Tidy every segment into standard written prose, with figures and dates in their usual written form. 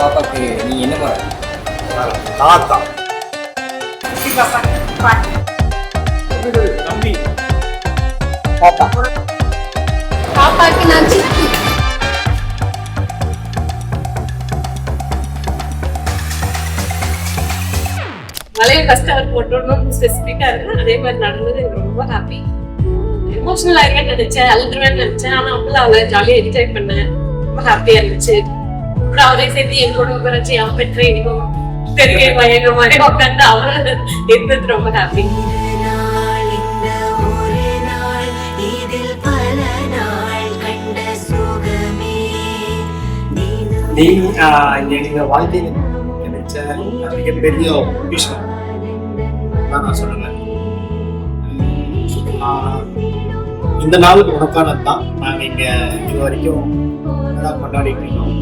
பாப்பாக்கு நீ என்ன மாதிரி தாத்தா தம்பி பாப்பா பாப்பாக்கு நான் சித்தி. மலையை ஃபர்ஸ்ட் அவர் போட்டோம்னு ஸ்பெசிஃபிக்கா இருக்கு. அதே மாதிரி நடந்தது எனக்கு ரொம்ப ஹாப்பி. எமோஷனல் ஆகிட்டு நினைச்சேன், அழுதுருவேன்னு நினைச்சேன். ஆனா அப்பெல்லாம் அவளை ஜாலியா என்ஜாய் பண்ணேன். ரொம்ப ஹாப்பியா இருந்துச்சு. அப்புறம் அவரே சேர்த்து என் கூட உட்காரச்சு அவன் பெற்ற இனிமோ பெரிய எங்க மாதிரி உட்காந்து அவரை இருந்தது ரொம்ப ஹாப்பி. நீ எங்க வாழ்க்கையில கிடைச்ச மிகப்பெரிய விஷயம் தான் நான் சொல்லுவேன். இந்த நாளுக்கு உனக்கானது தான் நாங்கள் இங்கே இது வரைக்கும் நல்லா கொண்டாடிட்டு இருக்கோம்.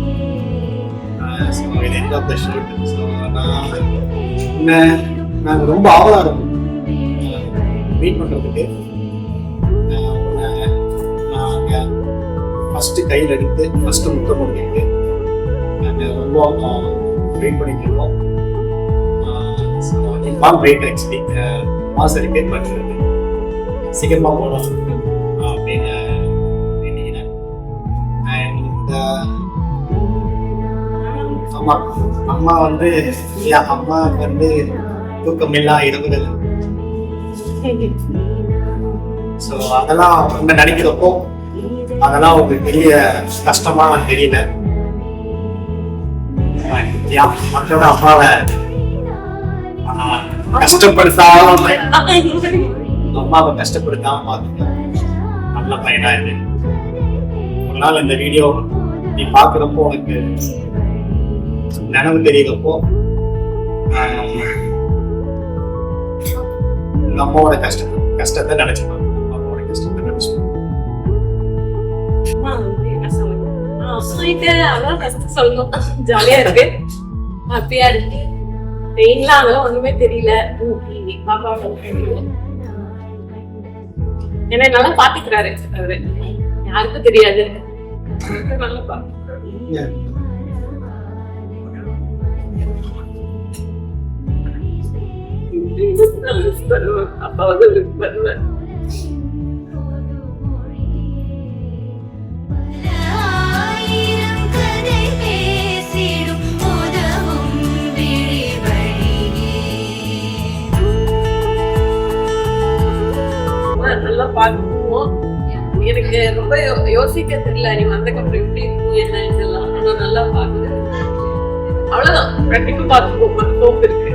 ஸோ இது end of the shoot. So நாங்கள் ரொம்ப ஆவலாக இருக்கும் மீட் பண்ணுறதுக்கு. நாங்கள் ஃபஸ்ட்டு கையில் எடுத்து ஃபஸ்ட்டு முத்தம் கொடுத்துட்டு நாங்கள் ரொம்ப வெயிட் பண்ணிட்டு இருக்கோம். இன்பான் வெயிட் ஆக்சுவலி மாசரி பேர் பண்ணுறது சீக்கிரமாக போகணும் அப்படின்னு நினைக்கிறேன். அண்ட் அம்மா வந்து அம்மாவுக்கு வந்து தூக்கமில்லா இரவுகள். ஸோ அதெல்லாம் அவங்க நினைக்கிறப்போ அதெல்லாம் ஒரு பெரிய கஷ்டமா தெரியல. மக்களோட அம்மாவை கஷ்டப்படுத்தாம அம்மாவை கஷ்டப்படுத்தாம பார்த்துக்க நல்ல பையனா இது. ஒரு நாள் இந்த வீடியோ நீ பாக்குறப்போ உனக்கு நினைவு தெரியறப்போ உங்க அம்மாவோட கஷ்டத்தை நினைச்சுக்கணும். அம்மாவோட கஷ்டத்தை நினைச்சுக்கணும். ஜாலியா இருக்கு, ஹாப்பியா இருக்கு. பெயின்லாம் அதெல்லாம் ஒண்ணுமே தெரியல. என்ன நல்லா பாத்துக்கிறாரு அவரு, யாருக்கும் தெரியாது. நல்லா பாத்துக்கிறாரு. அப்பா வந்து வருவேன். நல்லா பார்த்துக்குவோம். எனக்கு ரொம்ப யோசிக்க தெரியல, நீ வந்தக்கப்புறம் எப்படி இருக்கும் என்ன இதெல்லாம். ஆனா நல்லா பாக்குறேன், அவ்வளவுதான். கண்டிப்பா பார்த்துக்குவோம், இருக்கு.